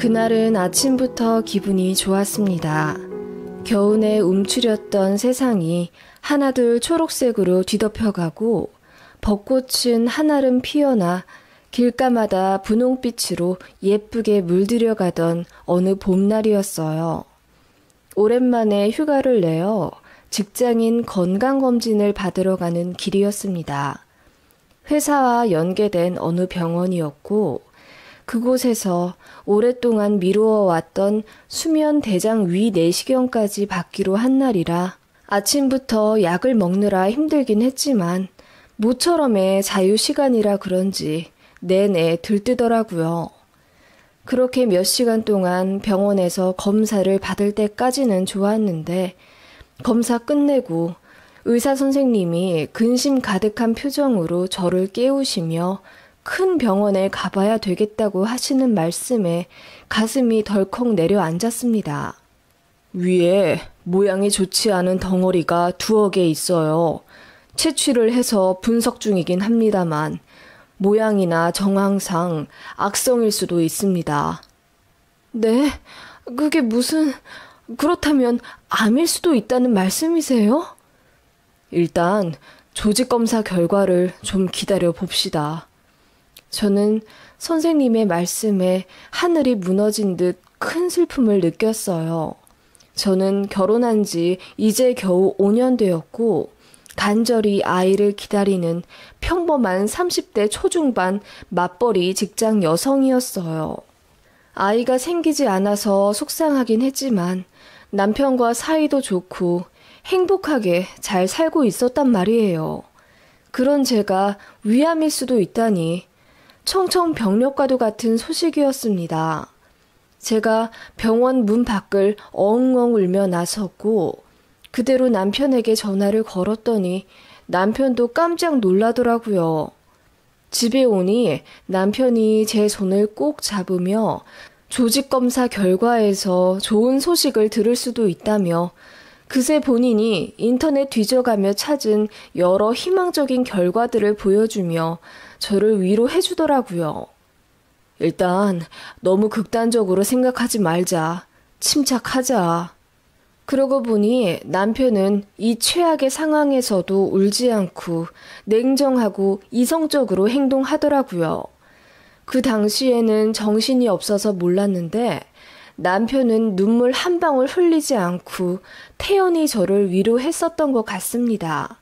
그날은 아침부터 기분이 좋았습니다. 겨우내 움츠렸던 세상이 하나둘 초록색으로 뒤덮여가고 벚꽃은 한아름 피어나 길가마다 분홍빛으로 예쁘게 물들여가던 어느 봄날이었어요. 오랜만에 휴가를 내어 직장인 건강검진을 받으러 가는 길이었습니다. 회사와 연계된 어느 병원이었고 그곳에서 오랫동안 미루어왔던 수면 대장 위 내시경까지 받기로 한 날이라 아침부터 약을 먹느라 힘들긴 했지만 모처럼의 자유시간이라 그런지 내내 들뜨더라고요. 그렇게 몇 시간 동안 병원에서 검사를 받을 때까지는 좋았는데 검사 끝내고 의사 선생님이 근심 가득한 표정으로 저를 깨우시며 큰 병원에 가봐야 되겠다고 하시는 말씀에 가슴이 덜컥 내려앉았습니다. 위에 모양이 좋지 않은 덩어리가 2개 있어요. 채취를 해서 분석 중이긴 합니다만 모양이나 정황상 악성일 수도 있습니다. 네? 그게 그렇다면 암일 수도 있다는 말씀이세요? 일단 조직 검사 결과를 좀 기다려 봅시다. 저는 선생님의 말씀에 하늘이 무너진 듯 큰 슬픔을 느꼈어요. 저는 결혼한 지 이제 겨우 5년 되었고 간절히 아이를 기다리는 평범한 30대 초중반 맞벌이 직장 여성이었어요. 아이가 생기지 않아서 속상하긴 했지만 남편과 사이도 좋고 행복하게 잘 살고 있었단 말이에요. 그런 제가 위암일 수도 있다니 청천벽력과도 같은 소식이었습니다. 제가 병원 문 밖을 엉엉 울며 나섰고 그대로 남편에게 전화를 걸었더니 남편도 깜짝 놀라더라고요. 집에 오니 남편이 제 손을 꼭 잡으며 조직검사 결과에서 좋은 소식을 들을 수도 있다며 그새 본인이 인터넷 뒤져가며 찾은 여러 희망적인 결과들을 보여주며 저를 위로해 주더라고요. 일단 너무 극단적으로 생각하지 말자. 침착하자. 그러고 보니 남편은 이 최악의 상황에서도 울지 않고 냉정하고 이성적으로 행동하더라고요. 그 당시에는 정신이 없어서 몰랐는데 남편은 눈물 한 방울 흘리지 않고 태연히 저를 위로했었던 것 같습니다.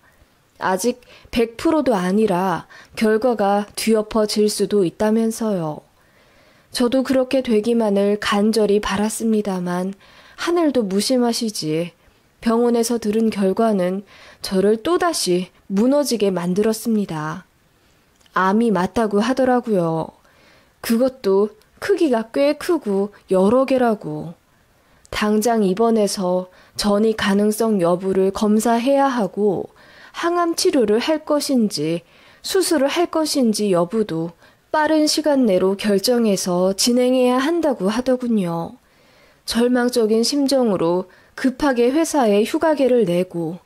아직 100%도 아니라 결과가 뒤엎어질 수도 있다면서요. 저도 그렇게 되기만을 간절히 바랐습니다만 하늘도 무심하시지 병원에서 들은 결과는 저를 또다시 무너지게 만들었습니다. 암이 맞다고 하더라고요. 그것도 크기가 꽤 크고 여러 개라고. 당장 입원해서 전이 가능성 여부를 검사해야 하고 항암 치료를 할 것인지 수술을 할 것인지 여부도 빠른 시간 내로 결정해서 진행해야 한다고 하더군요. 절망적인 심정으로 급하게 회사에 휴가계를 내고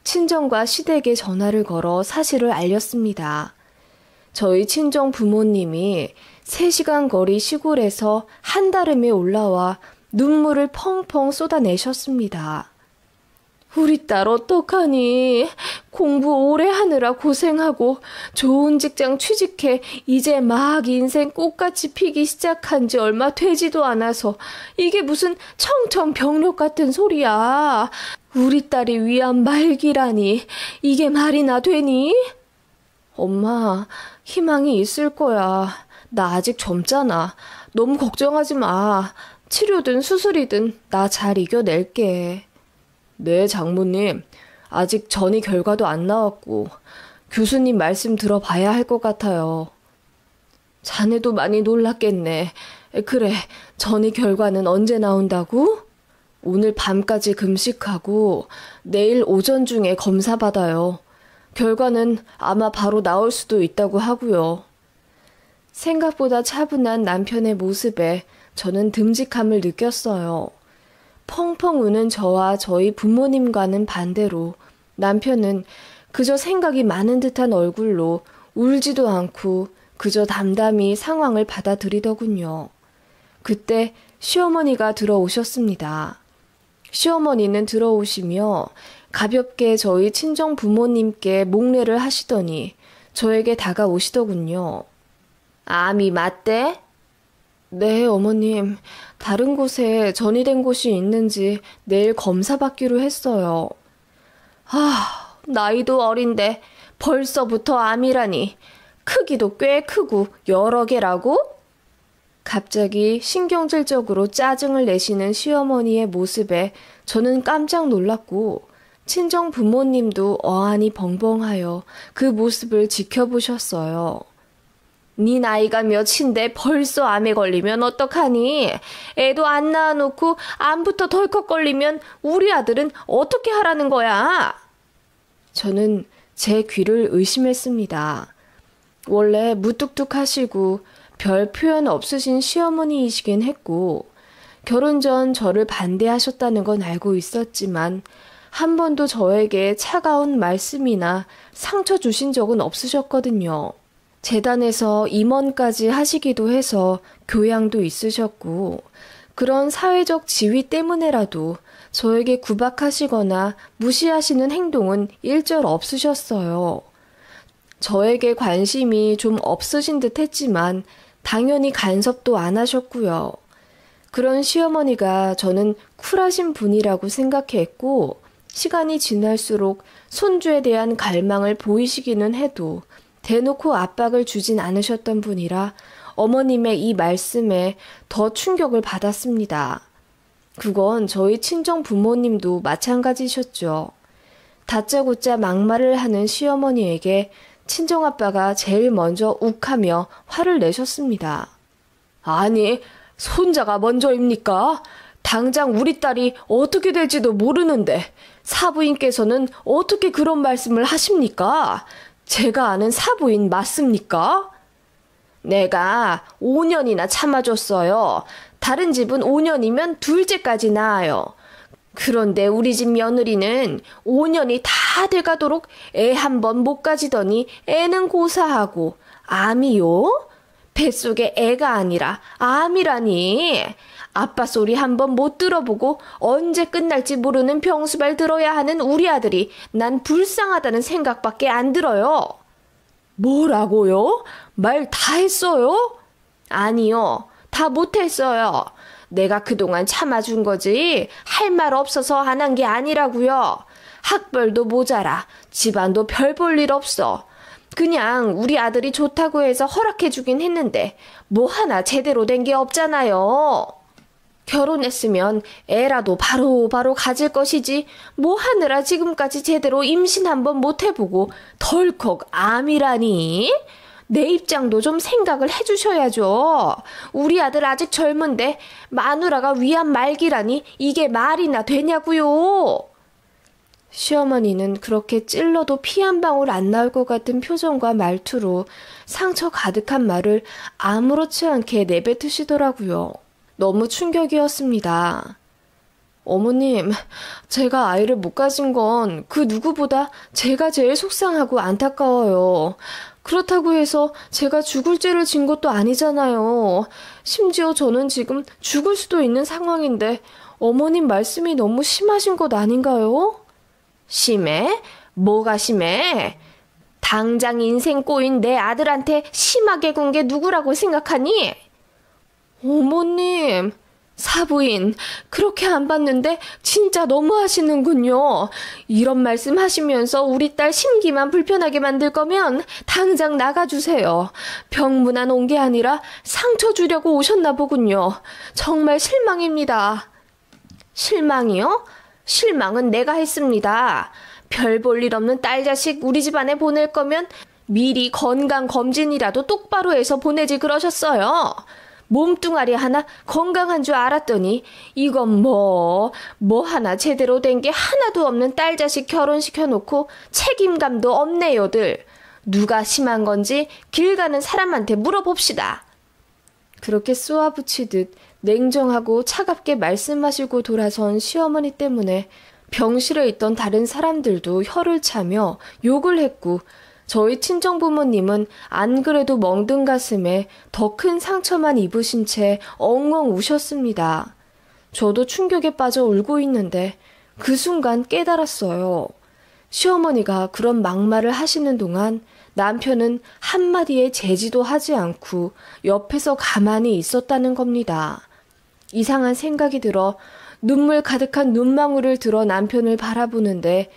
친정과 시댁에 전화를 걸어 사실을 알렸습니다. 저희 친정 부모님이 3시간 거리 시골에서 한달음에 올라와 눈물을 펑펑 쏟아내셨습니다. 우리 딸 어떡하니? 공부 오래 하느라 고생하고 좋은 직장 취직해 이제 막 인생 꽃같이 피기 시작한 지 얼마 되지도 않아서 이게 무슨 청천벽력 같은 소리야. 우리 딸이 위암 말기라니 이게 말이나 되니? 엄마, 희망이 있을 거야. 나 아직 젊잖아. 너무 걱정하지 마. 치료든 수술이든 나 잘 이겨낼게. 네, 장모님. 아직 전이 결과도 안 나왔고 교수님 말씀 들어봐야 할 것 같아요. 자네도 많이 놀랐겠네. 그래, 전이 결과는 언제 나온다고? 오늘 밤까지 금식하고 내일 오전 중에 검사 받아요. 결과는 아마 바로 나올 수도 있다고 하고요. 생각보다 차분한 남편의 모습에 저는 듬직함을 느꼈어요. 펑펑 우는 저와 저희 부모님과는 반대로 남편은 그저 생각이 많은 듯한 얼굴로 울지도 않고 그저 담담히 상황을 받아들이더군요. 그때 시어머니가 들어오셨습니다. 시어머니는 들어오시며 가볍게 저희 친정 부모님께 목례를 하시더니 저에게 다가오시더군요. 암이 맞대? 네, 어머님. 다른 곳에 전이된 곳이 있는지 내일 검사받기로 했어요. 나이도 어린데 벌써부터 암이라니. 크기도 꽤 크고 여러 개라고? 갑자기 신경질적으로 짜증을 내시는 시어머니의 모습에 저는 깜짝 놀랐고 친정 부모님도 어안이 벙벙하여 그 모습을 지켜보셨어요. 네 나이가 몇인데 벌써 암에 걸리면 어떡하니? 애도 안 낳아놓고 암부터 덜컥 걸리면 우리 아들은 어떻게 하라는 거야? 저는 제 귀를 의심했습니다. 원래 무뚝뚝하시고 별 표현 없으신 시어머니이시긴 했고 결혼 전 저를 반대하셨다는 건 알고 있었지만 한 번도 저에게 차가운 말씀이나 상처 주신 적은 없으셨거든요. 재단에서 임원까지 하시기도 해서 교양도 있으셨고 그런 사회적 지위 때문에라도 저에게 구박하시거나 무시하시는 행동은 일절 없으셨어요. 저에게 관심이 좀 없으신 듯 했지만 당연히 간섭도 안 하셨고요. 그런 시어머니가 저는 쿨하신 분이라고 생각했고 시간이 지날수록 손주에 대한 갈망을 보이시기는 해도 대놓고 압박을 주진 않으셨던 분이라 어머님의 이 말씀에 더 충격을 받았습니다. 그건 저희 친정 부모님도 마찬가지셨죠. 다짜고짜 막말을 하는 시어머니에게 친정아빠가 제일 먼저 욱하며 화를 내셨습니다. 아니, 손자가 먼저입니까? 당장 우리 딸이 어떻게 될지도 모르는데 사부인께서는 어떻게 그런 말씀을 하십니까? 제가 아는 사부인 맞습니까? 내가 5년이나 참아줬어요. 다른 집은 5년이면 둘째까지 낳아요. 그런데 우리 집 며느리는 5년이 다 돼가도록 애 한 번 못 가지더니 애는 고사하고 암이요? 뱃속에 애가 아니라 암이라니. 아빠 소리 한 번 못 들어보고 언제 끝날지 모르는 병수발 들어야 하는 우리 아들이 난 불쌍하다는 생각밖에 안 들어요. 뭐라고요? 말 다 했어요? 아니요. 다 못했어요. 내가 그동안 참아준 거지 할 말 없어서 안 한 게 아니라고요. 학벌도 모자라 집안도 별 볼 일 없어. 그냥 우리 아들이 좋다고 해서 허락해주긴 했는데 뭐 하나 제대로 된 게 없잖아요. 결혼했으면 애라도 바로 가질 것이지 뭐 하느라 지금까지 제대로 임신 한번 못 해보고 덜컥 암이라니. 내 입장도 좀 생각을 해주셔야죠. 우리 아들 아직 젊은데 마누라가 위암 말기라니 이게 말이나 되냐고요. 시어머니는 그렇게 찔러도 피 한 방울 안 나올 것 같은 표정과 말투로 상처 가득한 말을 아무렇지 않게 내뱉으시더라고요. 너무 충격이었습니다. 어머님, 제가 아이를 못 가진 건 그 누구보다 제가 제일 속상하고 안타까워요. 그렇다고 해서 제가 죽을 죄를 진 것도 아니잖아요. 심지어 저는 지금 죽을 수도 있는 상황인데 어머님 말씀이 너무 심하신 것 아닌가요? 심해? 뭐가 심해? 당장 인생 꼬인 내 아들한테 심하게 군 게 누구라고 생각하니? 어머님, 사부인, 그렇게 안 봤는데 진짜 너무하시는군요. 이런 말씀 하시면서 우리 딸 심기만 불편하게 만들 거면 당장 나가주세요. 병문안 온 게 아니라 상처 주려고 오셨나 보군요. 정말 실망입니다. 실망이요? 실망은 내가 했습니다. 별 볼 일 없는 딸 자식 우리 집안에 보낼 거면 미리 건강검진이라도 똑바로 해서 보내지 그러셨어요. 몸뚱아리 하나 건강한 줄 알았더니 이건 뭐 하나 제대로 된 게 하나도 없는 딸 자식 결혼시켜놓고 책임감도 없네요들. 누가 심한 건지 길 가는 사람한테 물어봅시다. 그렇게 쏘아붙이듯 냉정하고 차갑게 말씀하시고 돌아선 시어머니 때문에 병실에 있던 다른 사람들도 혀를 차며 욕을 했고 저희 친정부모님은 안 그래도 멍든 가슴에 더 큰 상처만 입으신 채 엉엉 우셨습니다. 저도 충격에 빠져 울고 있는데 그 순간 깨달았어요. 시어머니가 그런 막말을 하시는 동안 남편은 한마디의 제지도 하지 않고 옆에서 가만히 있었다는 겁니다. 이상한 생각이 들어 눈물 가득한 눈망울을 들어 남편을 바라보는데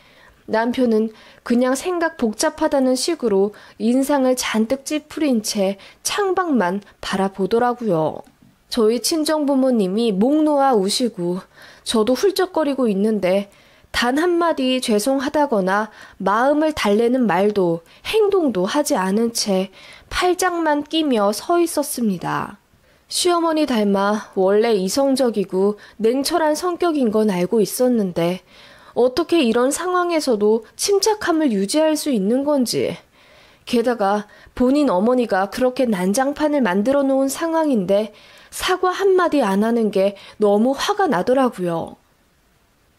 남편은 그냥 생각 복잡하다는 식으로 인상을 잔뜩 찌푸린 채 창밖만 바라보더라고요. 저희 친정부모님이 목 놓아 우시고 저도 훌쩍거리고 있는데 단 한마디 죄송하다거나 마음을 달래는 말도 행동도 하지 않은 채 팔짱만 끼며 서 있었습니다. 시어머니 닮아 원래 이성적이고 냉철한 성격인 건 알고 있었는데 어떻게 이런 상황에서도 침착함을 유지할 수 있는 건지. 게다가 본인 어머니가 그렇게 난장판을 만들어 놓은 상황인데 사과 한마디 안 하는 게 너무 화가 나더라고요.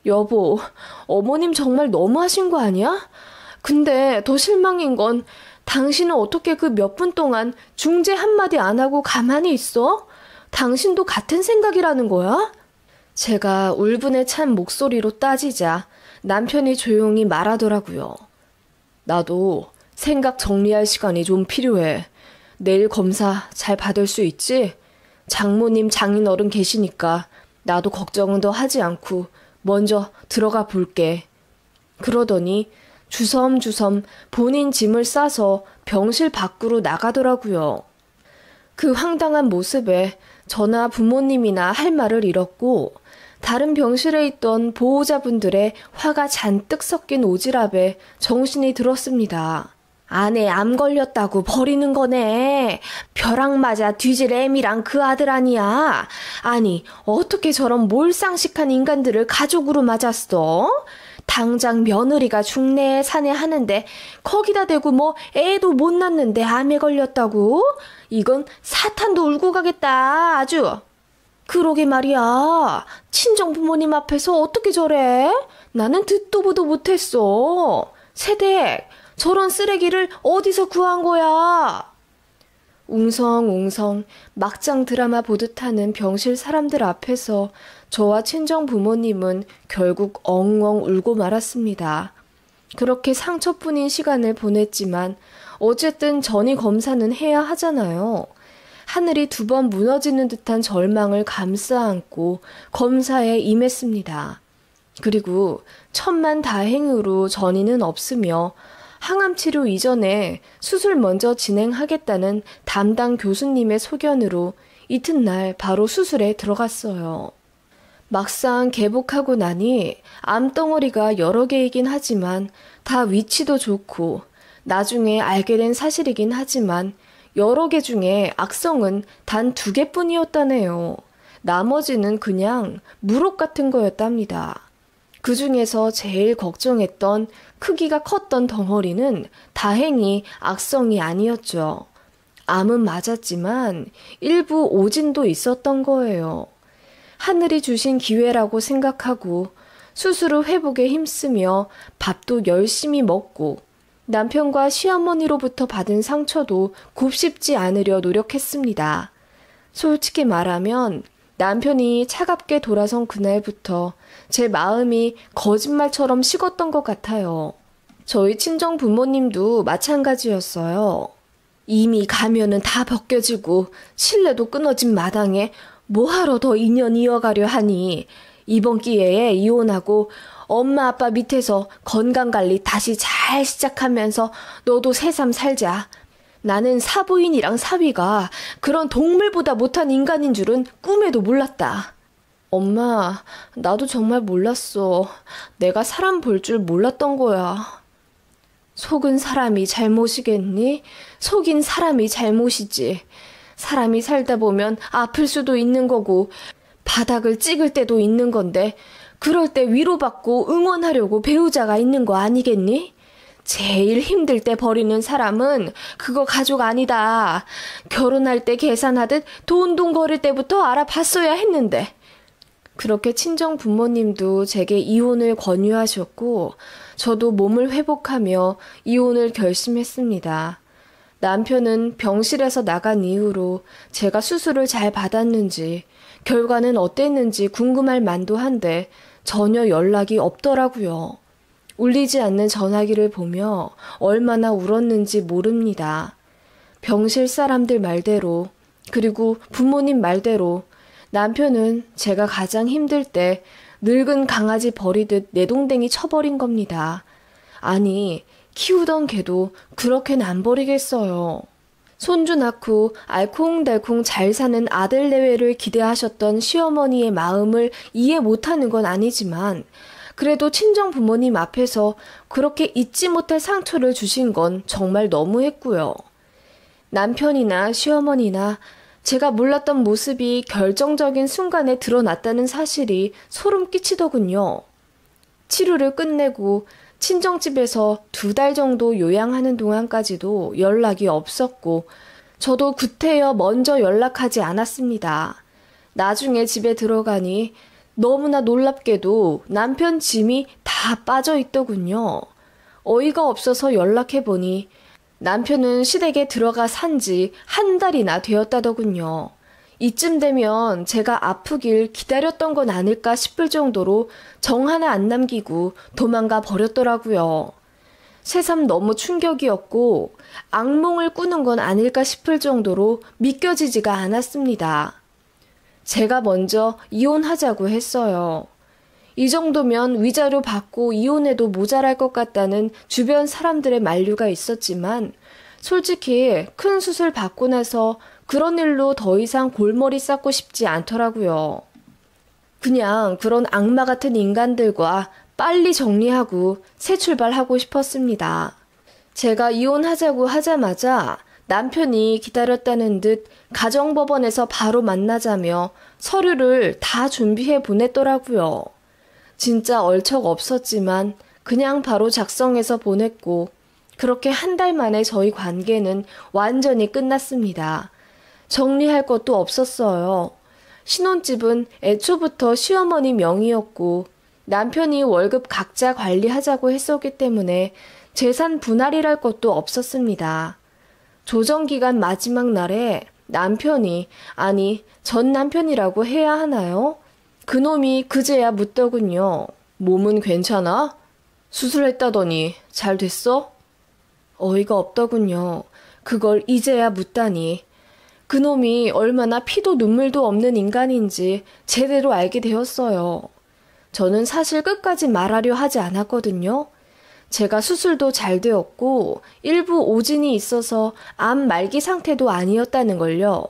여보, 어머님 정말 너무하신 거 아니야? 근데 더 실망인 건 당신은 어떻게 그 몇 분 동안 중재 한마디 안 하고 가만히 있어? 당신도 같은 생각이라는 거야? 제가 울분에 찬 목소리로 따지자 남편이 조용히 말하더라고요. 나도 생각 정리할 시간이 좀 필요해. 내일 검사 잘 받을 수 있지? 장모님 장인어른 계시니까 나도 걱정은 더 하지 않고 먼저 들어가 볼게. 그러더니 주섬주섬 본인 짐을 싸서 병실 밖으로 나가더라고요. 그 황당한 모습에 저나 부모님이나 할 말을 잃었고 다른 병실에 있던 보호자분들의 화가 잔뜩 섞인 오지랖에 정신이 들었습니다. 아내 암 걸렸다고 버리는 거네. 벼락 맞아 뒤질 애미랑 그 아들 아니야. 아니 어떻게 저런 몰상식한 인간들을 가족으로 맞았어? 당장 며느리가 중내에 사내 하는데 거기다 대고 뭐 애도 못 낳는데 암에 걸렸다고? 이건 사탄도 울고 가겠다 아주. 그러게 말이야. 친정부모님 앞에서 어떻게 저래? 나는 듣도 보도 못했어. 세댁, 저런 쓰레기를 어디서 구한 거야? 웅성웅성 막장 드라마 보듯 하는 병실 사람들 앞에서 저와 친정 부모님은 결국 엉엉 울고 말았습니다. 그렇게 상처뿐인 시간을 보냈지만 어쨌든 전이 검사는 해야 하잖아요. 하늘이 2번 무너지는 듯한 절망을 감싸안고 검사에 임했습니다. 그리고 천만다행으로 전이는 없으며 항암치료 이전에 수술 먼저 진행하겠다는 담당 교수님의 소견으로 이튿날 바로 수술에 들어갔어요. 막상 개복하고 나니 암덩어리가 여러 개이긴 하지만 다 위치도 좋고 나중에 알게 된 사실이긴 하지만 여러 개 중에 악성은 단 2개뿐이었다네요. 나머지는 그냥 무록 같은 거였답니다. 그 중에서 제일 걱정했던 크기가 컸던 덩어리는 다행히 악성이 아니었죠. 암은 맞았지만 일부 오진도 있었던 거예요. 하늘이 주신 기회라고 생각하고 수술 후 회복에 힘쓰며 밥도 열심히 먹고 남편과 시어머니로부터 받은 상처도 곱씹지 않으려 노력했습니다. 솔직히 말하면 남편이 차갑게 돌아선 그날부터 제 마음이 거짓말처럼 식었던 것 같아요. 저희 친정 부모님도 마찬가지였어요. 이미 가면은 다 벗겨지고 신뢰도 끊어진 마당에 뭐하러 더 인연 이어가려 하니 이번 기회에 이혼하고 엄마 아빠 밑에서 건강관리 다시 잘 시작하면서 너도 새삼 살자. 나는 사부인이랑 사위가 그런 동물보다 못한 인간인 줄은 꿈에도 몰랐다. 엄마, 나도 정말 몰랐어. 내가 사람 볼 줄 몰랐던 거야. 속은 사람이 잘못이겠니? 속인 사람이 잘못이지. 사람이 살다 보면 아플 수도 있는 거고 바닥을 찍을 때도 있는 건데 그럴 때 위로받고 응원하려고 배우자가 있는 거 아니겠니? 제일 힘들 때 버리는 사람은 그거 가족 아니다. 결혼할 때 계산하듯 돈동거릴 때부터 알아봤어야 했는데. 그렇게 친정 부모님도 제게 이혼을 권유하셨고, 저도 몸을 회복하며 이혼을 결심했습니다. 남편은 병실에서 나간 이후로 제가 수술을 잘 받았는지, 결과는 어땠는지 궁금할 만도 한데 전혀 연락이 없더라고요. 울리지 않는 전화기를 보며 얼마나 울었는지 모릅니다. 병실 사람들 말대로, 그리고 부모님 말대로 남편은 제가 가장 힘들 때 늙은 강아지 버리듯 내동댕이 쳐버린 겁니다. 아니, 키우던 개도 그렇게는 안 버리겠어요. 손주 낳고 알콩달콩 잘 사는 아들 내외를 기대하셨던 시어머니의 마음을 이해 못하는 건 아니지만 그래도 친정 부모님 앞에서 그렇게 잊지 못할 상처를 주신 건 정말 너무했고요. 남편이나 시어머니나 제가 몰랐던 모습이 결정적인 순간에 드러났다는 사실이 소름 끼치더군요. 치료를 끝내고 친정집에서 2달 정도 요양하는 동안까지도 연락이 없었고 저도 구태여 먼저 연락하지 않았습니다. 나중에 집에 들어가니 너무나 놀랍게도 남편 짐이 다 빠져 있더군요. 어이가 없어서 연락해보니 남편은 시댁에 들어가 산 지 1달이나 되었다더군요. 이쯤 되면 제가 아프길 기다렸던 건 아닐까 싶을 정도로 정 하나 안 남기고 도망가 버렸더라고요. 새삼 너무 충격이었고 악몽을 꾸는 건 아닐까 싶을 정도로 믿겨지지가 않았습니다. 제가 먼저 이혼하자고 했어요. 이 정도면 위자료 받고 이혼해도 모자랄 것 같다는 주변 사람들의 만류가 있었지만 솔직히 큰 수술 받고 나서 그런 일로 더 이상 골머리 쌓고 싶지 않더라고요. 그냥 그런 악마 같은 인간들과 빨리 정리하고 새 출발하고 싶었습니다. 제가 이혼하자고 하자마자 남편이 기다렸다는 듯 가정법원에서 바로 만나자며 서류를 다 준비해 보냈더라고요. 진짜 얼척 없었지만 그냥 바로 작성해서 보냈고 그렇게 1달 만에 저희 관계는 완전히 끝났습니다. 정리할 것도 없었어요. 신혼집은 애초부터 시어머니 명의였고 남편이 월급 각자 관리하자고 했었기 때문에 재산 분할이랄 것도 없었습니다. 조정기간 마지막 날에 남편이, 아니 전 남편이라고 해야 하나요? 그놈이 그제야 묻더군요. 몸은 괜찮아? 수술했다더니 잘 됐어? 어이가 없더군요. 그걸 이제야 묻다니. 그놈이 얼마나 피도 눈물도 없는 인간인지 제대로 알게 되었어요. 저는 사실 끝까지 말하려 하지 않았거든요. 제가 수술도 잘 되었고 일부 오진이 있어서 암 말기 상태도 아니었다는 걸요.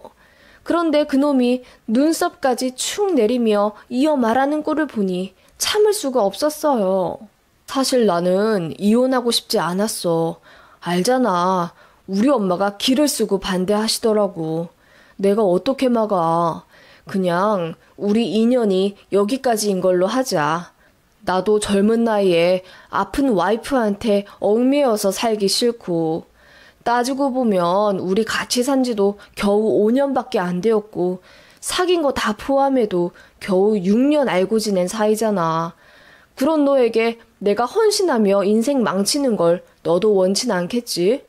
그런데 그놈이 눈썹까지 축 내리며 이어 말하는 꼴을 보니 참을 수가 없었어요. 사실 나는 이혼하고 싶지 않았어. 알잖아. 우리 엄마가 기를 쓰고 반대하시더라고. 내가 어떻게 막아. 그냥 우리 인연이 여기까지인 걸로 하자. 나도 젊은 나이에 아픈 와이프한테 얽매여서 살기 싫고 따지고 보면 우리 같이 산 지도 겨우 5년밖에 안 되었고 사귄 거 다 포함해도 겨우 6년 알고 지낸 사이잖아. 그런 너에게 내가 헌신하며 인생 망치는 걸 너도 원치 않겠지?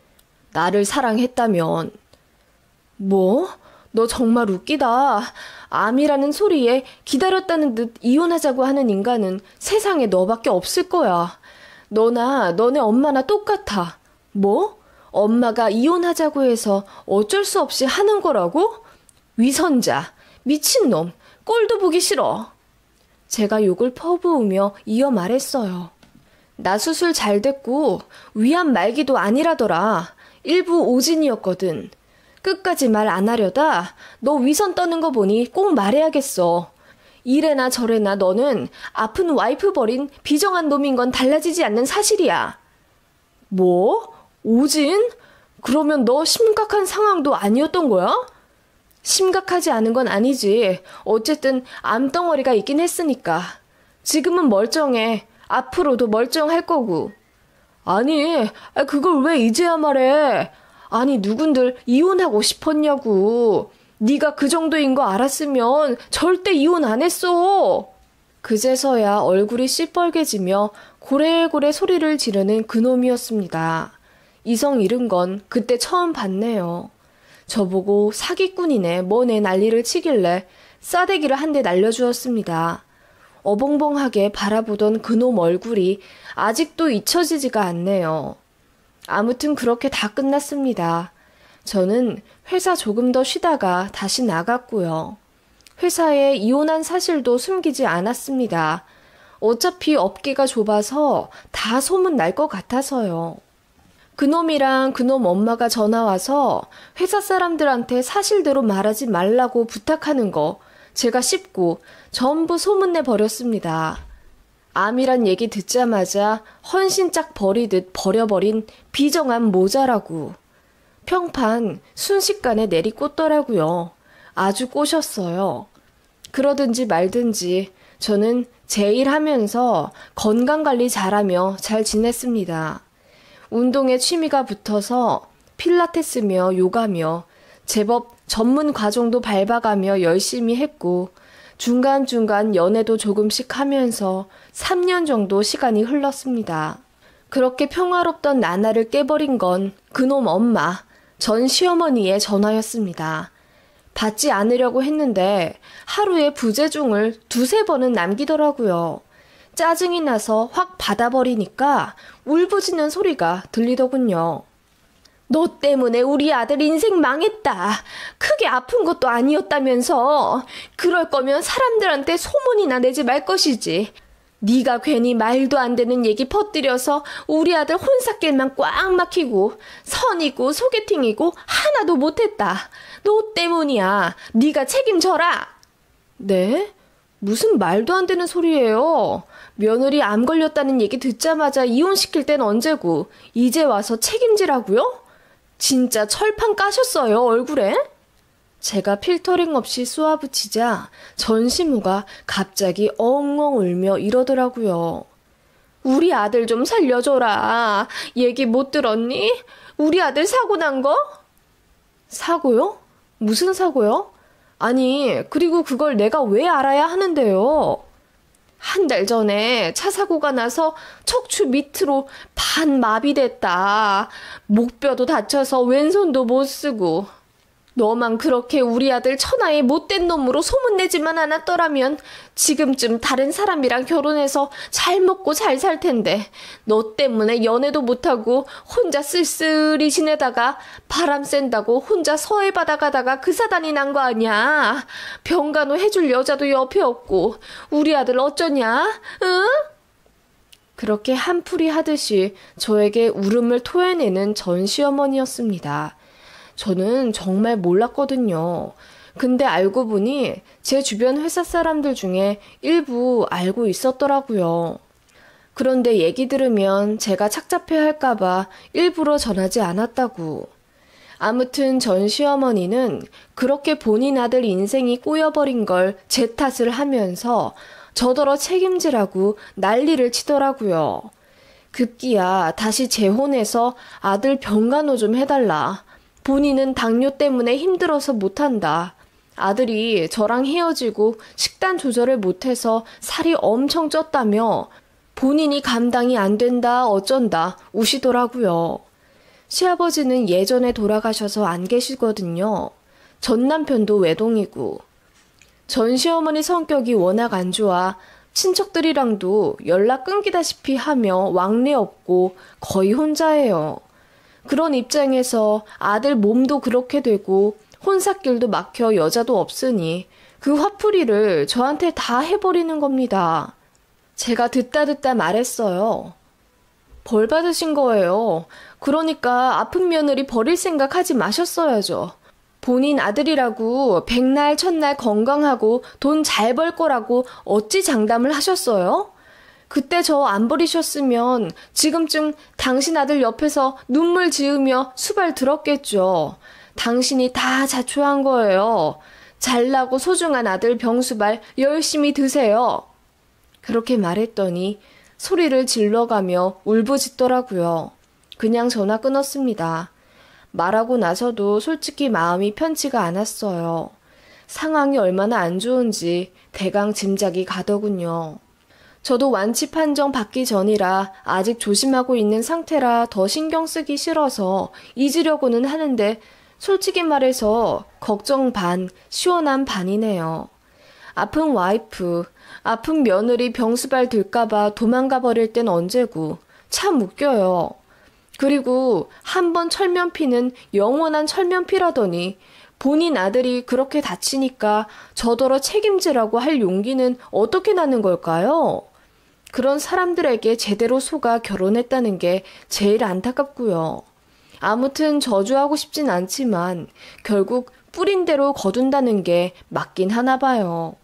나를 사랑했다면. 뭐? 너 정말 웃기다. 암이라는 소리에 기다렸다는 듯 이혼하자고 하는 인간은 세상에 너밖에 없을 거야. 너나 너네 엄마나 똑같아. 뭐? 엄마가 이혼하자고 해서 어쩔 수 없이 하는 거라고? 위선자, 미친놈, 꼴도 보기 싫어. 제가 욕을 퍼부으며 이어 말했어요. 나 수술 잘 됐고 위암 말기도 아니라더라. 일부 오진이었거든. 끝까지 말 안 하려다 너 위선 떠는 거 보니 꼭 말해야겠어. 이래나 저래나 너는 아픈 와이프 버린 비정한 놈인 건 달라지지 않는 사실이야. 뭐? 오진? 그러면 너 심각한 상황도 아니었던 거야? 심각하지 않은 건 아니지. 어쨌든 암덩어리가 있긴 했으니까. 지금은 멀쩡해. 앞으로도 멀쩡할 거고. 아니, 그걸 왜 이제야 말해? 아니, 누군들 이혼하고 싶었냐고. 네가 그 정도인 거 알았으면 절대 이혼 안 했어. 그제서야 얼굴이 시뻘개지며 고래고래 소리를 지르는 그놈이었습니다. 이성 잃은 건 그때 처음 봤네요. 저보고 사기꾼이네 뭐네 난리를 치길래 싸대기를 한 대 날려주었습니다. 어벙벙하게 바라보던 그놈 얼굴이 아직도 잊혀지지가 않네요. 아무튼 그렇게 다 끝났습니다. 저는 회사 조금 더 쉬다가 다시 나갔고요. 회사에 이혼한 사실도 숨기지 않았습니다. 어차피 업계가 좁아서 다 소문 날 것 같아서요. 그놈이랑 그놈 엄마가 전화와서 회사 사람들한테 사실대로 말하지 말라고 부탁하는 거 제가 씹고 전부 소문내 버렸습니다. 암이란 얘기 듣자마자 헌신짝 버리듯 버려버린 비정한 모자라고. 평판 순식간에 내리꽂더라고요. 아주 꼬셨어요. 그러든지 말든지 저는 제 일 하면서 건강관리 잘하며 잘 지냈습니다. 운동에 취미가 붙어서 필라테스며 요가며 제법 전문 과정도 밟아가며 열심히 했고 중간중간 연애도 조금씩 하면서 3년 정도 시간이 흘렀습니다. 그렇게 평화롭던 나날을 깨버린 건 그놈 엄마, 전 시어머니의 전화였습니다. 받지 않으려고 했는데 하루에 부재중을 2-3번은 남기더라고요. 짜증이 나서 확 받아버리니까 울부짖는 소리가 들리더군요. 너 때문에 우리 아들 인생 망했다. 크게 아픈 것도 아니었다면서. 그럴 거면 사람들한테 소문이나 내지 말 것이지. 네가 괜히 말도 안 되는 얘기 퍼뜨려서 우리 아들 혼삿길만 꽉 막히고 선이고 소개팅이고 하나도 못했다. 너 때문이야. 네가 책임져라. 네? 무슨 말도 안 되는 소리예요. 며느리 암 걸렸다는 얘기 듣자마자 이혼시킬 땐 언제고 이제 와서 책임지라고요? 진짜 철판 까셨어요, 얼굴에? 제가 필터링 없이 쏘아붙이자 전시무가 갑자기 엉엉 울며 이러더라고요. 우리 아들 좀 살려줘라. 얘기 못 들었니? 우리 아들 사고 난 거? 사고요? 무슨 사고요? 아니, 그리고 그걸 내가 왜 알아야 하는데요? 한 달 전에 차 사고가 나서 척추 밑으로 반마비됐다. 목뼈도 다쳐서 왼손도 못 쓰고. 너만 그렇게 우리 아들 천하의 못된 놈으로 소문내지만 않았더라면 지금쯤 다른 사람이랑 결혼해서 잘 먹고 잘 살 텐데 너 때문에 연애도 못하고 혼자 쓸쓸히 지내다가 바람 쐰다고 혼자 서해 바다 가다가 그 사단이 난 거 아니야. 병간호 해줄 여자도 옆에 없고 우리 아들 어쩌냐? 응? 그렇게 한풀이 하듯이 저에게 울음을 토해내는 전 시어머니였습니다. 저는 정말 몰랐거든요. 근데 알고 보니 제 주변 회사 사람들 중에 일부 알고 있었더라고요. 그런데 얘기 들으면 제가 착잡해 할까봐 일부러 전하지 않았다고. 아무튼 전 시어머니는 그렇게 본인 아들 인생이 꼬여버린 걸 제 탓을 하면서 저더러 책임지라고 난리를 치더라고요. 급기야 다시 재혼해서 아들 병간호 좀 해달라. 본인은 당뇨 때문에 힘들어서 못한다. 아들이 저랑 헤어지고 식단 조절을 못해서 살이 엄청 쪘다며 본인이 감당이 안 된다 어쩐다 우시더라고요. 시아버지는 예전에 돌아가셔서 안 계시거든요. 전 남편도 외동이고. 전 시어머니 성격이 워낙 안 좋아 친척들이랑도 연락 끊기다시피 하며 왕래 없고 거의 혼자예요. 그런 입장에서 아들 몸도 그렇게 되고 혼삿길도 막혀 여자도 없으니 그 화풀이를 저한테 다 해버리는 겁니다. 제가 듣다 말했어요. 벌 받으신 거예요. 그러니까 아픈 며느리 버릴 생각 하지 마셨어야죠. 본인 아들이라고 백날 첫날 건강하고 돈 잘 벌 거라고 어찌 장담을 하셨어요? 그때 저 안 버리셨으면 지금쯤 당신 아들 옆에서 눈물 지으며 수발 들었겠죠. 당신이 다 자초한 거예요. 잘나고 소중한 아들 병수발 열심히 드세요. 그렇게 말했더니 소리를 질러가며 울부짖더라고요. 그냥 전화 끊었습니다. 말하고 나서도 솔직히 마음이 편치가 않았어요. 상황이 얼마나 안 좋은지 대강 짐작이 가더군요. 저도 완치 판정 받기 전이라 아직 조심하고 있는 상태라 더 신경 쓰기 싫어서 잊으려고는 하는데 솔직히 말해서 걱정 반, 시원한 반이네요. 아픈 와이프, 아픈 며느리 병수발 들까봐 도망가 버릴 땐 언제고 참 웃겨요. 그리고 한 번 철면피는 영원한 철면피라더니 본인 아들이 그렇게 다치니까 저더러 책임지라고 할 용기는 어떻게 나는 걸까요? 그런 사람들에게 제대로 속아 결혼했다는 게 제일 안타깝고요. 아무튼 저주하고 싶진 않지만 결국 뿌린 대로 거둔다는 게 맞긴 하나 봐요.